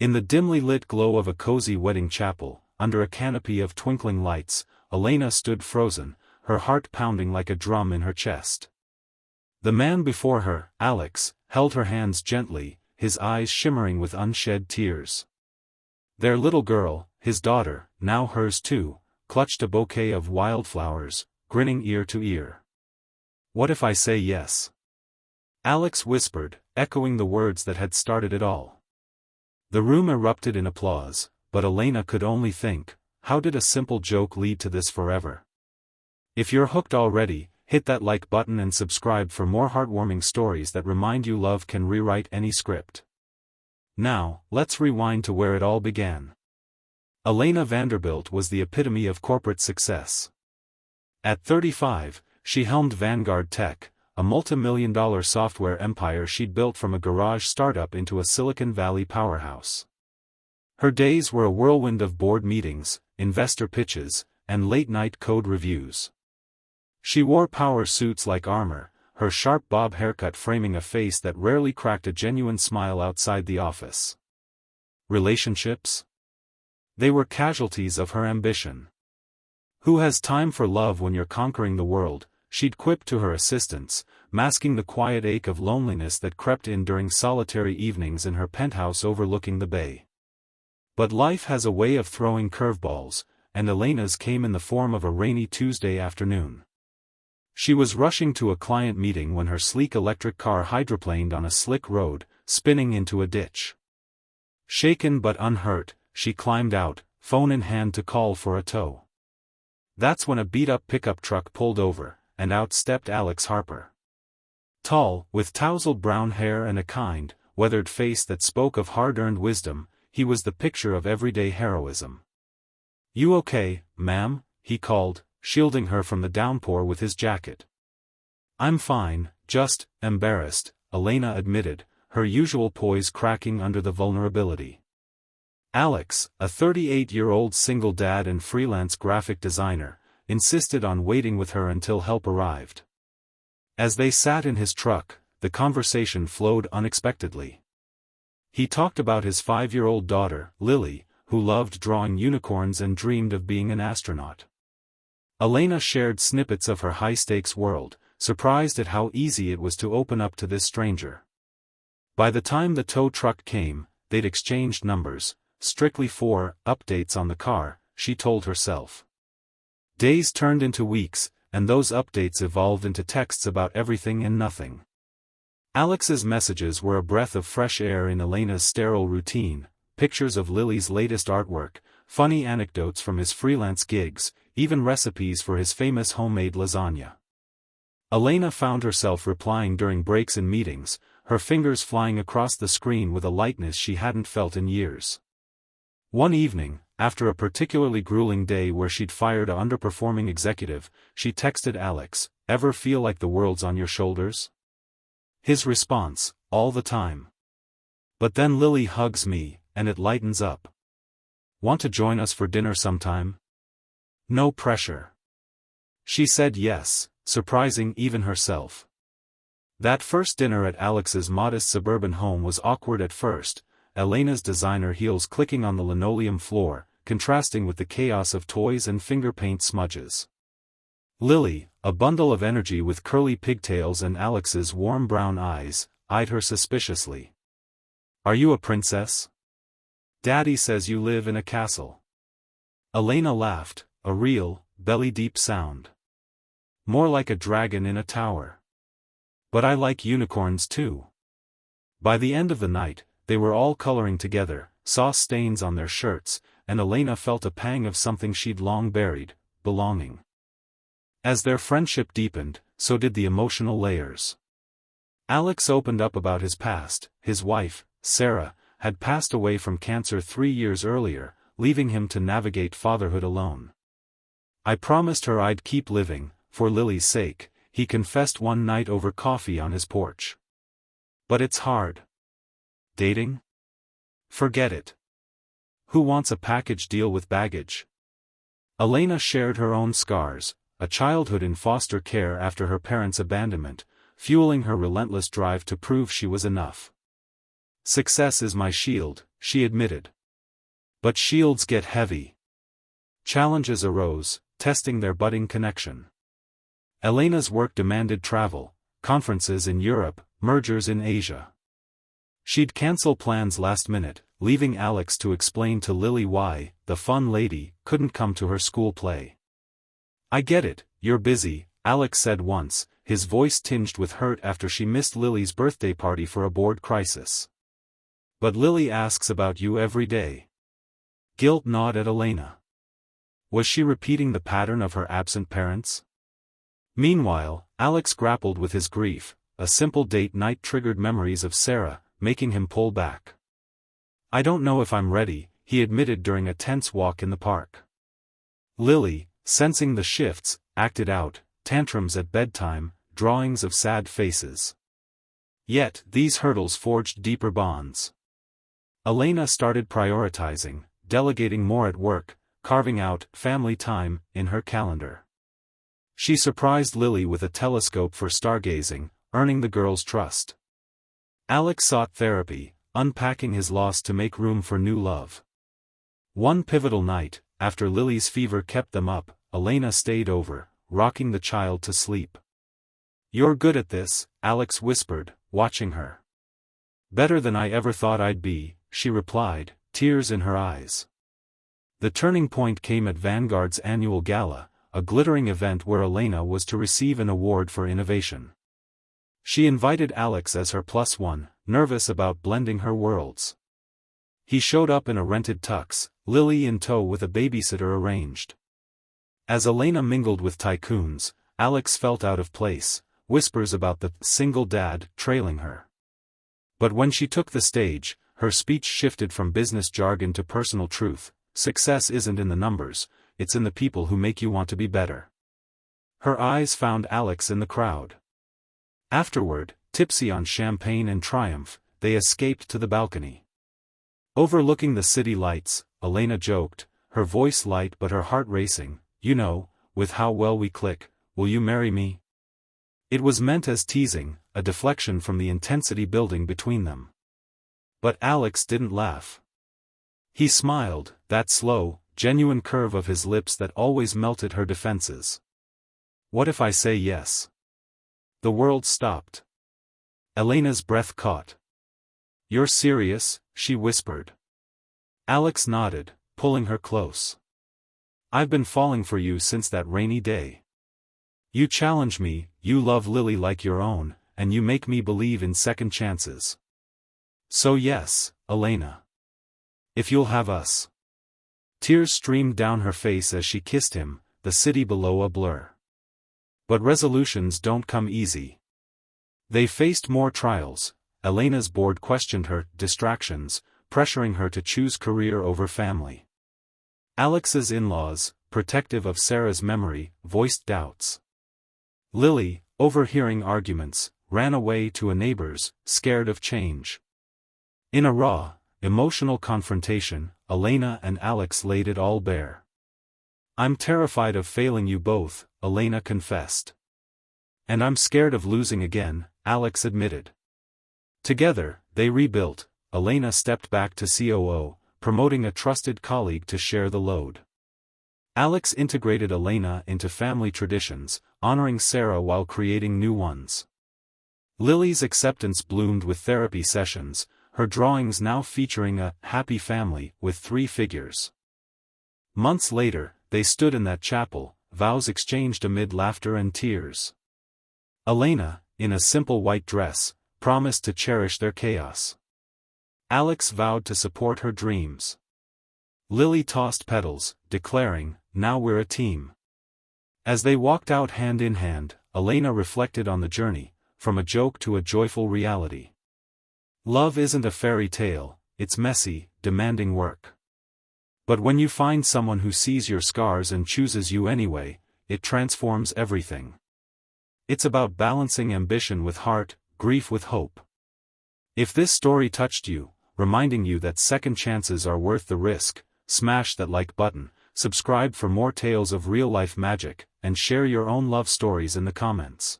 In the dimly lit glow of a cozy wedding chapel, under a canopy of twinkling lights, Elena stood frozen, her heart pounding like a drum in her chest. The man before her, Alex, held her hands gently, his eyes shimmering with unshed tears. Their little girl, his daughter, now hers too, clutched a bouquet of wildflowers, grinning ear to ear. "What if I say yes?" Alex whispered, echoing the words that had started it all. The room erupted in applause, but Elena could only think, how did a simple joke lead to this forever? If you're hooked already, hit that like button and subscribe for more heartwarming stories that remind you love can rewrite any script. Now, let's rewind to where it all began. Elena Vanderbilt was the epitome of corporate success. At 35, she helmed Vanguard Tech, a multi-million-dollar software empire she'd built from a garage startup into a Silicon Valley powerhouse. Her days were a whirlwind of board meetings, investor pitches, and late-night code reviews. She wore power suits like armor, her sharp bob haircut framing a face that rarely cracked a genuine smile outside the office. Relationships? They were casualties of her ambition. "Who has time for love when you're conquering the world?" she'd quip to her assistants, masking the quiet ache of loneliness that crept in during solitary evenings in her penthouse overlooking the bay. But life has a way of throwing curveballs, and Elena's came in the form of a rainy Tuesday afternoon. She was rushing to a client meeting when her sleek electric car hydroplaned on a slick road, spinning into a ditch. Shaken but unhurt, she climbed out, phone in hand to call for a tow. That's when a beat-up pickup truck pulled over, and out stepped Alex Harper. Tall, with tousled brown hair and a kind, weathered face that spoke of hard-earned wisdom, he was the picture of everyday heroism. "You okay, ma'am?" he called, shielding her from the downpour with his jacket. "I'm fine, just embarrassed," Elena admitted, her usual poise cracking under the vulnerability. Alex, a 38-year-old single dad and freelance graphic designer, insisted on waiting with her until help arrived. As they sat in his truck, the conversation flowed unexpectedly. He talked about his 5-year-old daughter, Lily, who loved drawing unicorns and dreamed of being an astronaut. Elena shared snippets of her high-stakes world, surprised at how easy it was to open up to this stranger. By the time the tow truck came, they'd exchanged numbers, strictly for updates on the car, she told herself. Days turned into weeks, and those updates evolved into texts about everything and nothing. Alex's messages were a breath of fresh air in Elena's sterile routine, pictures of Lily's latest artwork, funny anecdotes from his freelance gigs, even recipes for his famous homemade lasagna. Elena found herself replying during breaks in meetings, her fingers flying across the screen with a lightness she hadn't felt in years. One evening, after a particularly grueling day where she'd fired an underperforming executive, she texted Alex, "Ever feel like the world's on your shoulders?" His response, "All the time. But then Lily hugs me, and it lightens up. Want to join us for dinner sometime?" No pressure. She said yes, surprising even herself. That first dinner at Alex's modest suburban home was awkward at first, Elena's designer heels clicking on the linoleum floor, contrasting with the chaos of toys and finger paint smudges. Lily, a bundle of energy with curly pigtails and Alex's warm brown eyes, eyed her suspiciously. "Are you a princess? Daddy says you live in a castle." Elena laughed, a real, belly-deep sound. "More like a dragon in a tower. But I like unicorns too." By the end of the night, they were all coloring together, sauce stains on their shirts, and Elena felt a pang of something she'd long buried, belonging. As their friendship deepened, so did the emotional layers. Alex opened up about his past. His wife, Sarah, had passed away from cancer 3 years earlier, leaving him to navigate fatherhood alone. "I promised her I'd keep living, for Lily's sake," he confessed one night over coffee on his porch. "But it's hard. Dating? Forget it. Who wants a package deal with baggage?" Elena shared her own scars, a childhood in foster care after her parents' abandonment, fueling her relentless drive to prove she was enough. Success is my shield, she admitted. But shields get heavy. Challenges arose, testing their budding connection. Elena's work demanded travel, conferences in Europe, mergers in Asia. She'd cancel plans last minute, leaving Alex to explain to Lily why, the fun lady, couldn't come to her school play. "I get it, you're busy," Alex said once, his voice tinged with hurt after she missed Lily's birthday party for a board crisis. "But Lily asks about you every day." Guilt gnawed at Elena. Was she repeating the pattern of her absent parents? Meanwhile, Alex grappled with his grief. A simple date night triggered memories of Sarah, making him pull back. "I don't know if I'm ready," he admitted during a tense walk in the park. Lily, sensing the shifts, acted out, tantrums at bedtime, drawings of sad faces. Yet, these hurdles forged deeper bonds. Elena started prioritizing, delegating more at work, carving out family time in her calendar. She surprised Lily with a telescope for stargazing, earning the girl's trust. Alex sought therapy, unpacking his loss to make room for new love. One pivotal night, after Lily's fever kept them up, Elena stayed over, rocking the child to sleep. "You're good at this," Alex whispered, watching her. "Better than I ever thought I'd be," she replied, tears in her eyes. The turning point came at Vanguard's annual gala, a glittering event where Elena was to receive an award for innovation. She invited Alex as her +1, nervous about blending her worlds. He showed up in a rented tux, Lily in tow with a babysitter arranged. As Elena mingled with tycoons, Alex felt out of place, whispers about the single dad trailing her. But when she took the stage, her speech shifted from business jargon to personal truth. Success isn't in the numbers, it's in the people who make you want to be better. Her eyes found Alex in the crowd. Afterward, tipsy on champagne and triumph, they escaped to the balcony. Overlooking the city lights, Elena joked, her voice light but her heart racing, "You know, with how well we click, will you marry me?" It was meant as teasing, a deflection from the intensity building between them. But Alex didn't laugh. He smiled, that slow, genuine curve of his lips that always melted her defenses. "What if I say yes?" The world stopped. Elena's breath caught. "You're serious?" she whispered. Alex nodded, pulling her close. "I've been falling for you since that rainy day. You challenge me, you love Lily like your own, and you make me believe in second chances. So yes, Elena. If you'll have us." Tears streamed down her face as she kissed him, the city below a blur. But resolutions don't come easy. They faced more trials. Elena's board questioned her distractions, pressuring her to choose career over family. Alex's in-laws, protective of Sarah's memory, voiced doubts. Lily, overhearing arguments, ran away to a neighbor's, scared of change. In a raw, emotional confrontation, Elena and Alex laid it all bare. "I'm terrified of failing you both," Elena confessed. "And I'm scared of losing again," Alex admitted. Together, they rebuilt. Elena stepped back to COO, promoting a trusted colleague to share the load. Alex integrated Elena into family traditions, honoring Sarah while creating new ones. Lily's acceptance bloomed with therapy sessions, her drawings now featuring a happy family with 3 figures. Months later, they stood in that chapel, vows exchanged amid laughter and tears. Elena, in a simple white dress, promised to cherish their chaos. Alex vowed to support her dreams. Lily tossed petals, declaring, "Now we're a team." As they walked out hand in hand, Elena reflected on the journey, from a joke to a joyful reality. Love isn't a fairy tale, it's messy, demanding work. But when you find someone who sees your scars and chooses you anyway, it transforms everything. It's about balancing ambition with heart, grief with hope. If this story touched you, reminding you that second chances are worth the risk, smash that like button, subscribe for more tales of real-life magic, and share your own love stories in the comments.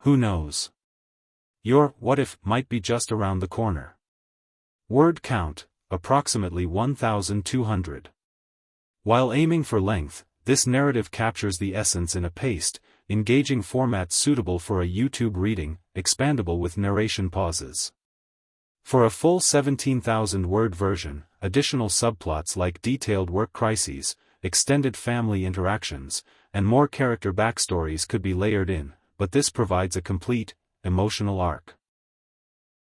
Who knows? Your what if might be just around the corner. Word count, approximately 1,200. While aiming for length, this narrative captures the essence in a paced, engaging format suitable for a YouTube reading, expandable with narration pauses. For a full 17,000-word version, additional subplots like detailed work crises, extended family interactions, and more character backstories could be layered in, but this provides a complete, emotional arc.